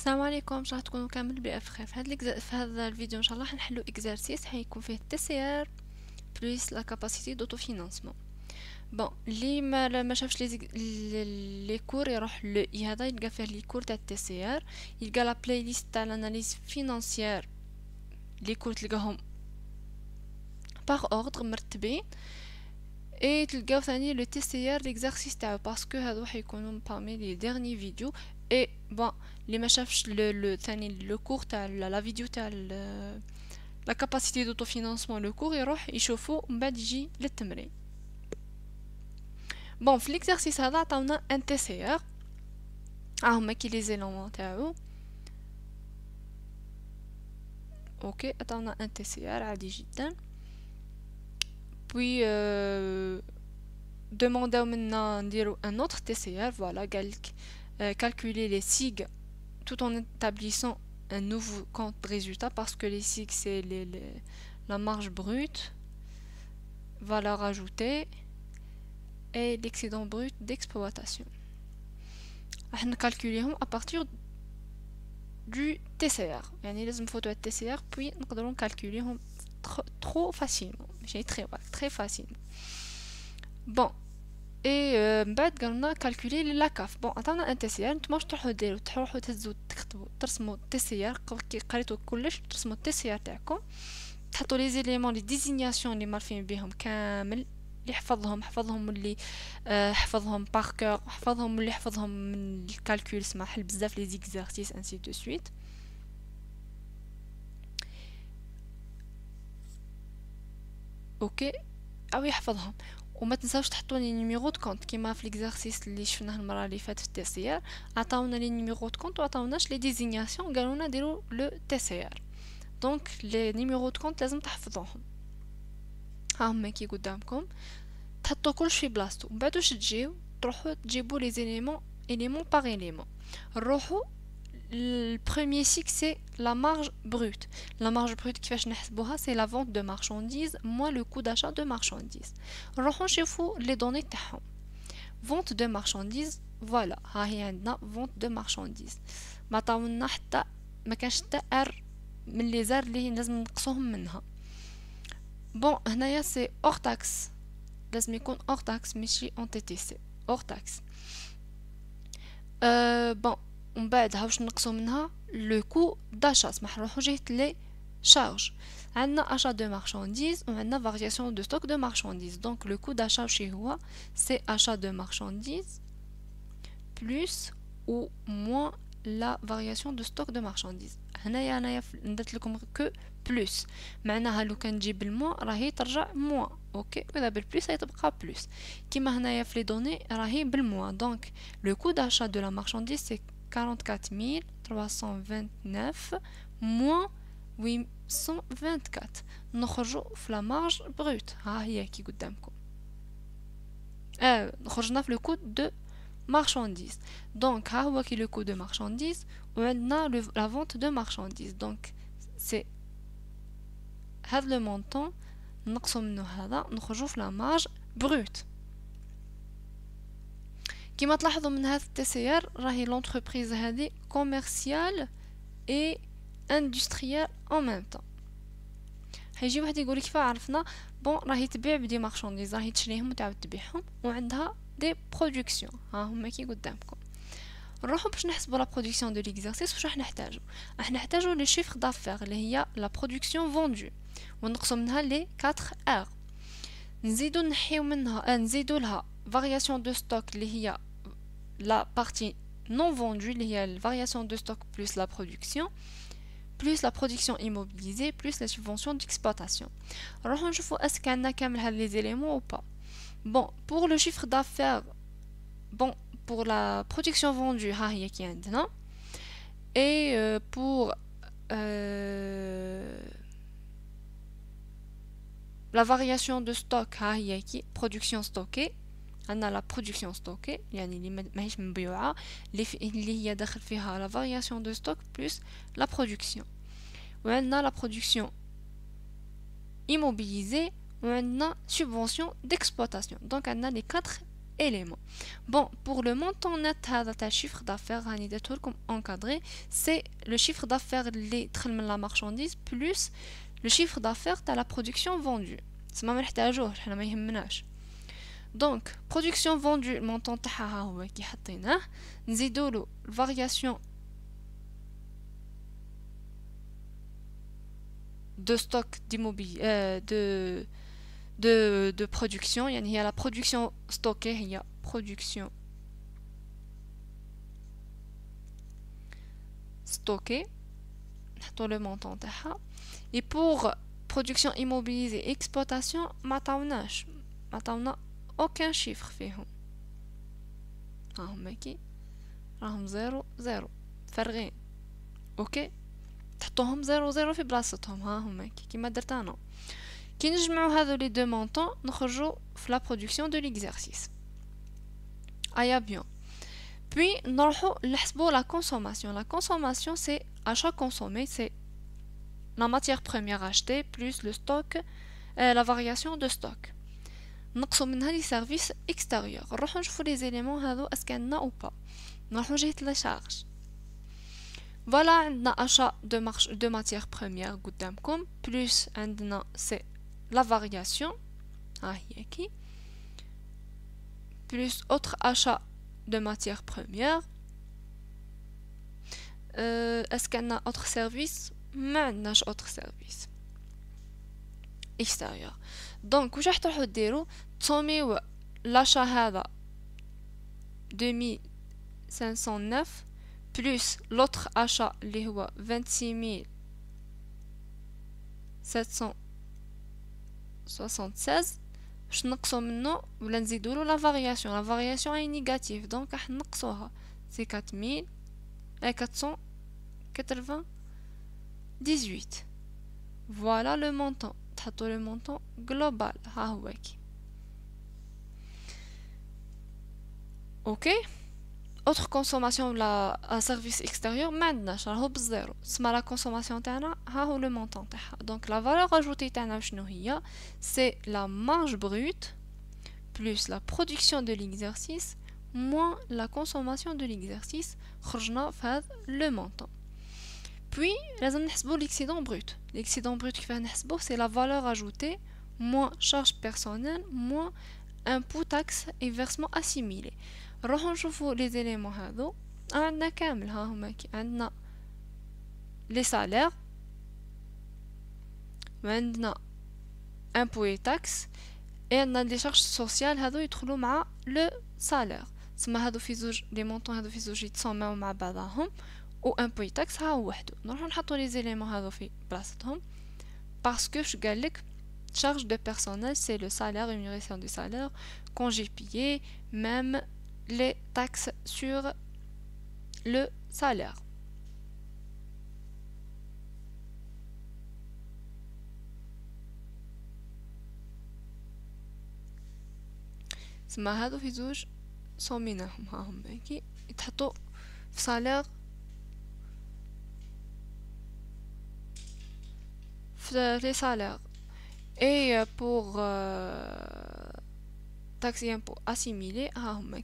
السلام عليكم، ان شاء الله تكونوا كامل بخير. في هذا الفيديو ان شاء الله حنحلو اكزرسيس حيكون فيه TCR بلس لا كاباسيتي دوتو فينانسمون. بون اللي ما شافش لي كور يروح لو اي هذا يلقى فيه لي كور تاع TCR، يلقى لا بلاي ليست تاع الاناليز فينانسيير، لي كور تلقاهم باغ اوردر مرتبين، اي تلقاو ثاني لو TCR ليكزارسيس تاعو باسكو هادو حيكونوا بارمي لي ديرني فيديو. اي بون اللي ما شافش لو ثاني لو كور تاع لا فيديو تاع لا كاباسيتي دوتو فينانسمون لو كور يروح يشوفو من بعد يجي للتمرين. بون في ليكزارسيس هذا عطاونا ان TCR، هما كي لي زيلومون تاعو. اوكي عطاونا ان TCR عادي جدا، بوي demandaو منا نديرو un autre TCR. voilà قالك calculer les SIG tout en établissant un nouveau compte de résultat, parce que les SIG c'est la marge brute, valeur ajoutée et l'excédent brut d'exploitation. راح نكالكوليهم à partir du TCR، يعني لازم نفوتو على TCR puis نقدروا نكالكوليهم trop facilement، ماشي très facilement. bon اي من بعد قالنا كالكولي لاكاف. بون عطاونا ان TCR، نتوما واش تروحوا تهزوا تكتبوا ترسموا TCR كي قريتوا كلش، ترسموا TCR تاعكم، تحطوا لي زيليمون لي ديزينياسيون اللي مارفين بهم كامل، اللي حفظهم واللي حفظهم باغ كور، حفظهم واللي حفظهم من الكالكول، سما حل بزاف لي زيكزارسيس انسي دو سويت. اوكي او يحفظهم، وما تنساوش تحطوا لي نيميرو دو كونت كيما في ليكزارسيس اللي شفناه المره اللي فاتت في TCR. عطاونا لي نيميرو دو كونت وعطاوناش لي ديزينياسيون، قالونا ديروا لو TCR. دونك لي نيميرو دو كونت لازم تحفظوهم، ها هما كي قدامكم، تحطوا كلش في بلاصتو. من بعد واش تجيو تروحوا تجيبوا لي élément par élément. نروحوا le premier cycle c'est la marge brute. La marge brute كيفاش نحسبوها؟ c'est la vente de marchandises moins le coût d'achat de marchandises. نروحوا نشوفوا les données تاعهم. vente de marchandises، voilà ها هي عندنا vente de marchandises، ما عطاولنا حتى ما كانش حتى ار من لي زار اللي لازم نقصوهم منها. بون هنايا سي اور تاكس، لازم يكون اور تاكس ماشي اون TTC، اور تاكس. بون ومن بعد هاوش نقصو منها لو كو داشا، سمح نروحو جهة لي شارج. عندنا achat de marchandises وعندنا variation de stock de marchandises. donc le coût d'achat شي هو c'est achat de marchandises plus ou moins la variation de stock de marchandises. هنايا ندرت لكم que plus، معناها لو كان تجيب الموا راهي ترجع موا، اوكي، واذا بالبلوس هي تبقى بلوس. كيما هنايا في لي دوني راهي بالموا. دونك لو كو d'achat de la marchandise c'est 44 329 moins 824. نخرجوا في لا مارج بروت، ها هي كي قدامكم. خرجنا في لو كو دو marchandises. donc ها هو كي لو كو دو marchandises وعندنا la vente de marchandises. donc c'est هذا لو مونطون نقصو منه هذا، نخرجوا في لا مارج بروت. كيما تلاحظوا من هذا TCR راهي لونتربريز هذه كوميرسيال اي اندستريال ان ميم طون. حيجي واحد يقول كيف عرفنا؟ بون راهي تبيع بدي مارشانديز، راهي تشريهم وتعاود تبيعهم، وعندها دي برودكسيون، ها هما كي قدامكم. نروحوا باش نحسبوا لا برودكسيون دو ليكزارسيس. واش راح نحتاجو؟ راح نحتاجو لي شيفر دافير اللي هي لا برودكسيون فوندو، ونقصوا منها لي 4 ار، نزيدو نحيو منها نزيدو لها فارياسيون دو ستوك اللي هي la partie non vendue اللي هي الفارياسيون دو ستوك plus la production plus la production immobilisée plus la subvention d'exploitation. نروحو نشوفو اسك عندنا كامل هاد لي زيليمون ou pas. bon pour le chiffre d'affaires، bon pour la production vendue ها هي كي عندنا، et pour la variation de stock ها هي كي production stockée. عندنا لا برودكسيون ستوكي يعني اللي ماهيش مبيوعه، اللي هي داخل فيها لا فارياسيون دو ستوك بلس لا برودكسيون، وعندنا لا برودكسيون immobilisée وعندنا subvention d'exploitation. donc عندنا لي 4 élément. Bon, pour le montant net de chiffre d'affaires, comme encadré, c'est le chiffre d'affaires de la marchandise plus le chiffre d'affaires de la production vendue. C'est ما نحتاجوه حنا ما يهمناش. Donc, production vendue, le montant تاعها هو كي حطيناه نزيدولو variation de stock d'immobilier de production. Il y a la production stockée, il y a production stockée, le montant تاعها. Et pour production immobilisée et exploitation, ما عطاونا aucun chiffre فيهم. راهم كي راهم 0 فرغين. اوكي تحطوهم 0 في بلاصتهم ها هما كيما درت انا. كي نجمعوا هذو لي دو مونطون نخرجوا في لا برودكسيون دو ليكزارسيس. ايا بيان. Puis نروحوا نحسبوا la consommation. La consommation c'est achat consommé, c'est la matière première achetée plus le stock, la variation de stock. نقصوا منها لي سيرفيس اكستيريور. نروحوا نشوفوا لي زيليمون هذو اسكو عندنا او با. نروحوا جهه لا شارج. فوالا عندنا achat de matière première قدامكم plus عندنا c'est la variation ها هي كي plus autre achat de matière première. est-ce qu'on a autre service? ما عندناش autre service extérieur. donc واش راح تروحوا ديروا تصوميو l'achat هذا 2509 plus l'autre achat اللي هو 26776 باش نقصوا منه ولا نزيدوا له لا فارياسيون. لا فارياسيون هي نيجاتيف دونك راح نقصوها سي 4498. voilà le montant. تحطوا le montant global ها هو كي. اوكي autre consommation ولا service extérieur ما عندناش راهو بالزيرو. تسمى لا consommation تاعنا ها هو le montant تاعها. donc la valeur ajoutée تاعنا شنو هي؟ c'est la marge brute plus la production de l'exercice moins la consommation de l'exercice. خرجنا في هذا le montant. puis لازم نحسبوا l'excédent brut. l'excédent brut كيفاه نحسبوه c'est la valeur ajoutée moins charge personnelle moins impôts taxes et versements assimilés. نروحو نشوفو لي زيليمون هذو عندنا كامل ها هما كي عندنا لي سالير وعندنا impôts et taxes et عندنا لي شارج سوسيال هذو يدخلوا مع لو سالير. تسمى هذو في زوج لي مونطون هذو في زوج يتساوموا مع بعضهم و impôts et taxes ها هو وحده. نروحو نحطو لي زيليمون هذو في بلاصتهم باسكو واش قالك charge de personnel c'est le salaire, rémunération du salaire, congé payé, même les taxes sur le salaire. سما هادو في زوج صوميناهم ها هما كي يتحطوا في salaire في les salaires. Et pour taxes et impôts assimilés,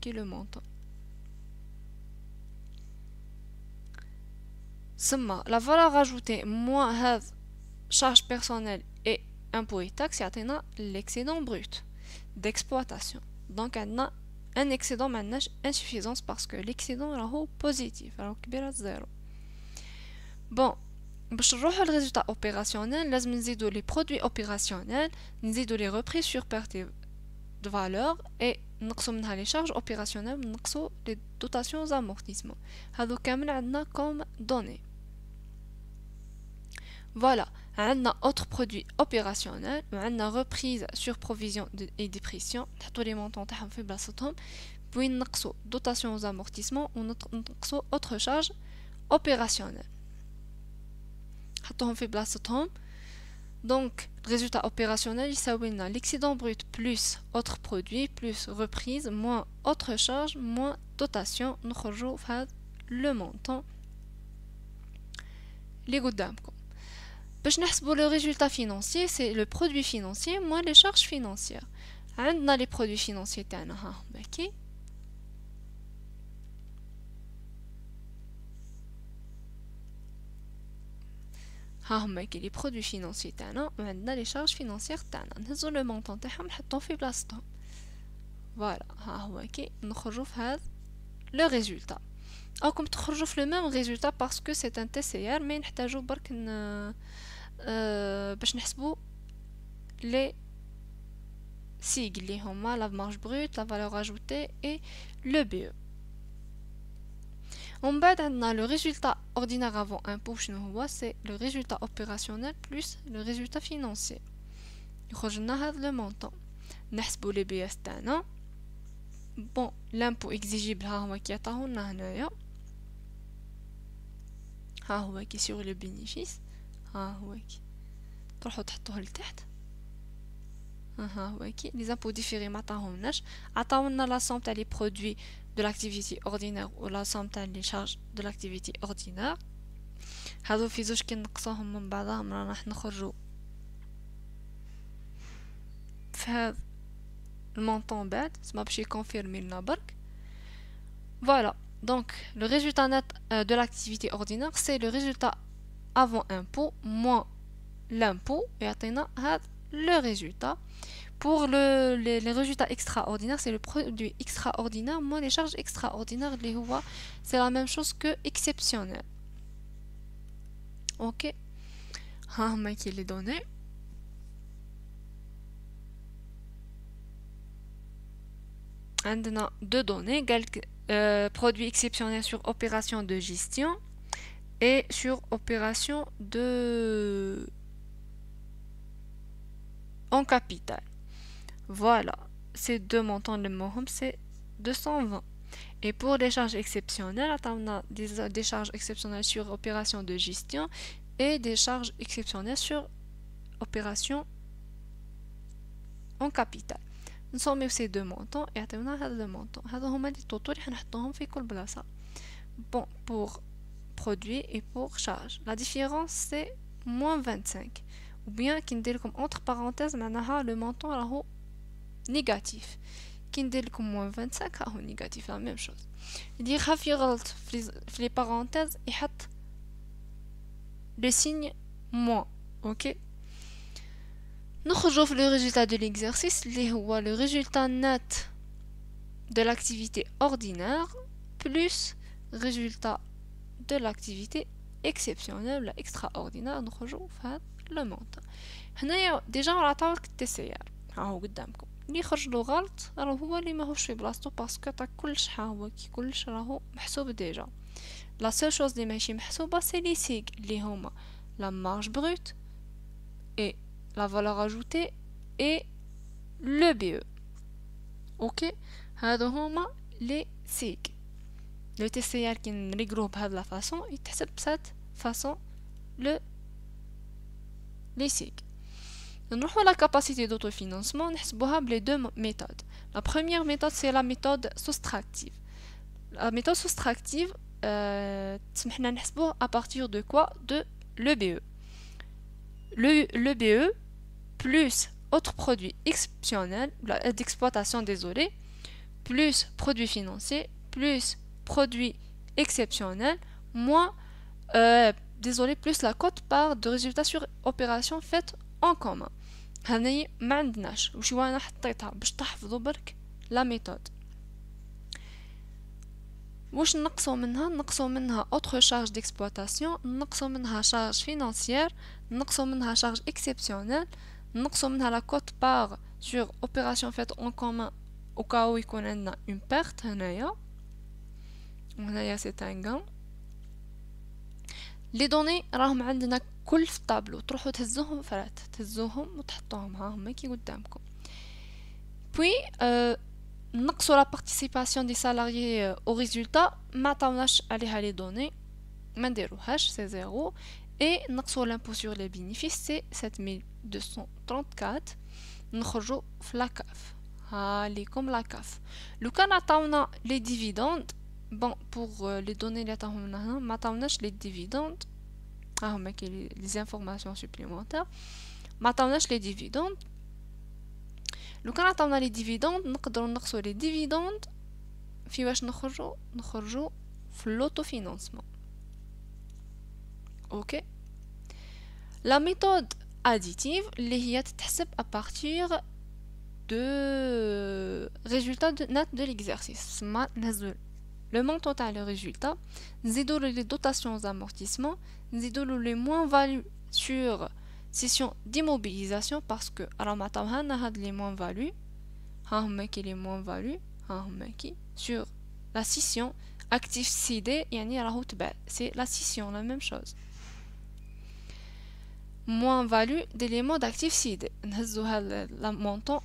qui le montant. La valeur ajoutée moins charge personnelle et impôts et taxes, c'est l'excédent brut d'exploitation. Donc on a un excédent maintenant insuffisance parce que l'excédent est positif, alors qu'il est 0. Bon. باش نروحو للريزولtat opérationnel لازم نزيدو les produits opérationnels نزيدو les reprises sur perte de valeur et نقصو منها les charges opérationnelles نقصو les dotations amortissement. هادو كامل عندنا comme données. voilà عندنا autres produits opérationnels وعندنا reprise sur provision et dépreciation نحطو les montants تاعهم في بلاصتهم puis نقصو dotations amortissement ونقصو autres charges opérationnelles حطوهم في بلاصتهم. donc résultat opérationnel يساوي لنا l'excédent brut plus autres produits plus reprise moins autres charges moins dotation. نخرجوا في هذا le montant اللي قدامكم. باش نحسبوا le résultat financier c'est le produit financier moins les charges financières. عندنا لي برودوي فينانسيي تاعنا ها هما كي ها هما كي لي برودوي فينانسيي تاعنا وعندنا لي شارج فينانسيير تاعنا نهزو لو مونطون تاعهم نحطوه في بلاصتهم فوالا ها هو كي نخرجوا في هذا لو ريزولتا راكم تخرجوا في لو ميم ريزولتا باسكو سي ان تي سي ار مي نحتاجو برك باش نحسبوا لي سيغ اللي هما لا مارج بروت لا فالور اجوتي اي لو بي او ومن بعد عندنا لو ريزولتا اوردينير افون امبو شنو هو سي لو ريزولتا اوبيراسيونيل بلس لو ريزولتا فينانسيي يخرج لنا هذا لو مونطون نحسبوا لي بي اس تاعنا بون لامبو اكزيجيبل ها هو كي عطاهولنا هنايا ها هو كي سيغ لو بينيفيس ها هو كي تروحوا تحطوه لتحت ها هو كي لي زامبو ديفيري ما عطاهولناش عطاولنا لا سوم تاع لي برودوي de l'activité ordinaire ou la somme تاع les charges de l'activité ordinaire هادو في زوج كي نقصوهم من بعضهم راح نخرجوا في هذا المونطون بعد سما باش يكونفيرمي لنا برك voilà donc le résultat net de l'activité ordinaire c'est le résultat avant impôt moins l'impôt et يعطينا هذا le résultat. Pour les résultats extraordinaires, c'est le produit extraordinaire moins les charges extraordinaires. C'est la même chose que exceptionnel. Ok. Qui les données. On a deux données. Produit exceptionnel sur opération de gestion et sur opération de en capital. Voilà, ces deux montants de Mohom, c'est 220. Et pour les charges exceptionnelles, on a des charges exceptionnelles sur opération de gestion et des charges exceptionnelles sur opération en capital. Nous sommes ces deux montants et on a deux montants. Bon, pour produit et pour charge. La différence, c'est moins 25. Ou bien, comme entre parenthèses, le montant est négatif. Qui dit comme moins 25 est négatif, la même chose. Il y a les parenthèses et le signe moins. Ok? Nous rejoignons le résultat de l'exercice, le résultat net de l'activité ordinaire plus résultat de l'activité exceptionnelle ou extraordinaire. Nous rejoignons le montant. Déjà, on a طاولة التسعير. هاهو قدامكم. اللي يخرج له غلط راه هو اللي ماهوش في بلاصتو باسكو تاع كلش ها هو كي كلش راهو محسوب ديجا. لا سول شوز اللي ماشي محسوبه سي لي سيغ اللي هما لا مارج بروت اي لا فالور اجوتي اي لو بي او. اوكي هادو هما لي سيغ. لو تي سي ار كي نريغروه بهاد لا فاصون يتحسب بسات فاصون لو لي سيغ. Nous avons la capacité d'autofinancement, nous avons les deux méthodes. La première méthode, c'est la méthode soustractive. La méthode soustractive, à partir de quoi? De l'EBE. L'EBE plus autres produits exceptionnels, d'exploitation, désolé, plus produits financiers, plus produits exceptionnels, moins, désolé, plus la quote-part de résultats sur opérations faites en commun. هني ما عندناش وشي وانا حطيتها باش تحفظوا برك لا ميثود. واش نقصوا منها autre charge d'exploitation, نقصوا منها charge financière, نقصوا منها charge exceptionnelle, نقصوا منها la quote-part sur opération faite en commun au cas où يكون عندنا une perte. هنايا c'est un gain. لي دوني راهم عندنا كل في الطابلو تروحوا تهزوهم فرات تهزوهم وتحطوهم ها هما كي قدامكم. بوي نقصوا لا بارتيسيباسيون دي سالاريي او ريزولتا ما عطاوناش عليها لي دوني ما نديروهاش سي زيرو. اي نقصوا لامبو سور لي بينيفيس سي 7234 نخرجوا في لاكاف. ها ليكم لاكاف. لو كان عطاونا لي ديفيدوند bon pour les données اللي عطاهم لنا هنا ما عطاوناش لي ديفيدوند ها هما كاين لي انفورماسيون سوبليمونتير ما عطاوناش لي ديفيدوند. لو كان عطاونا لي ديفيدوند نقدروا نقصوا لي ديفيدوند في واش نخرجوا في لوتو فينانسمون. اوكي. لا ميثود اديتيف اللي هي تتحسب à partir de résultat net de l'exercice. نهزو le montant تاع le résultat, نزيدو les dotations d'amortissement, نزيدو les moins-values sur session d'immobilisation parce que راهم عطاوها لنا هاد les moins-values, ها هما كي les moins-values, ها هما كي sur la scission actif cédé يعني راهو تبع, c'est la scission, la même chose. moins-value d'éléments d'actifs cédés, نهزو هاد la montant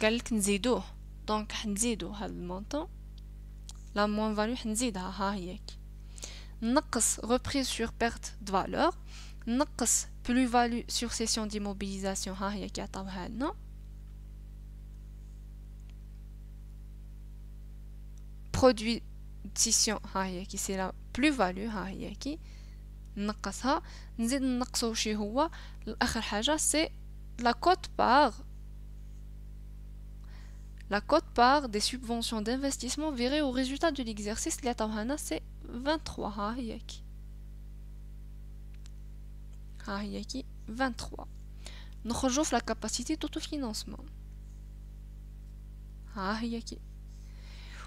قالك نزيدوه, donc حنزيدو هاد المونطون, la moins-value حنزيدها ها هيك. نقص reprise sur perte de valeur, نقص plus-value sur cession d'immobilisation ها هيك يعطاوها لنا. produit de scission ها هيك c'est la plus-value ها هيك نقصها. نزيد نقصو شي هو اخر حاجه سي la quote-part des subventions d'investissement virées au résultat de l'exercice اللي عطاوها لنا سي 23 ها هيك. ها هيك 23. نخرجوا في la capacité d'autofinancement ها هيك.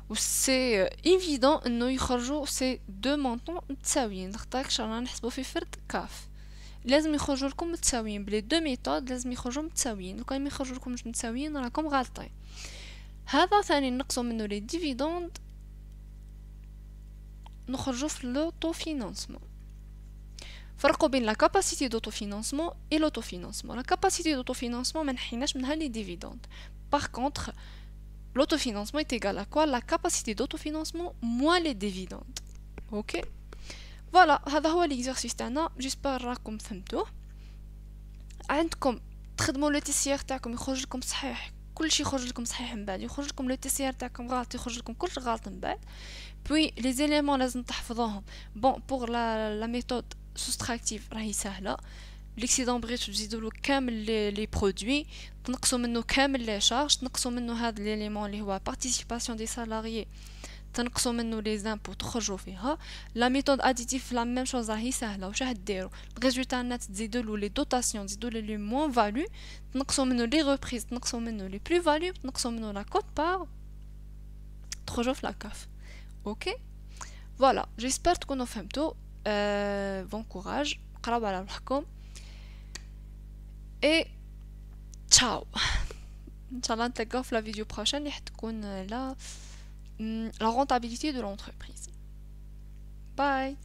و سي ايفيدون انه يخرجوا سي دو مونطون متساويين خاطرش رانا نحسبوا في فرد كاف لازم يخرجوا لكم متساويين بلي دو ميثود لازم يخرجوا متساويين. لو كان ما يخرجوا لكم مش متساويين راكم غالطين. هذا ثاني نقصوا منه لي ديفيدوند نخرجوا في لوتو فينانسمون. فرقوا بين لا كاباسيتي دوتو فينانسمون اي لوتو فينانسمون. لا كاباسيتي دوتو فينانسمون ما نحيناش منها لي ديفيدوند. باغ كونطخ l'autofinancement est égal à quoi? La capacité d'autofinancement moins les dividendes. Ok. Voilà, هذا هو l'exercice تاعنا. j'espère راكم فهمتوه. عندكم تخدموا لو تي سي ار تاعكم يخرج لكم صحيح كلشي يخرج لكم صحيح من بعد يخرج لكم لو تي سي ار تاعكم غلط يخرج لكم كلشي غلط من بعد. puis les éléments لازم تحفظوهم. bon pour la méthode soustractive راهي سهله. ليكسيدون بريت تزيدولو كامل لي برودوي تنقصوا منه كامل لي شارج تنقصوا منه هذا ليليمون اللي هو بارتيسيباسيون دي سالاريي تنقصوا منه لي زامبو تخرجوا فيها. لا ميثود اديتيف لا ميم شوز راهي سهله. واش راح ديروا الريزولتا نت تزيدولو لي دوتاسيون تزيدولو لي موان فالو تنقصوا منه لي ريبريز تنقصوا منه لي بلو فالو تنقصوا منه لا كوت بار تخرجوا في لا كاف. اوكي فوالا جيسبر تكونوا فهمتوا. بون كوراج قراو على روحكم et ciao. Inch'Allah نتلاقاو في la vidéo prochaine اللي حتكون la rentabilité de l'entreprise. Bye.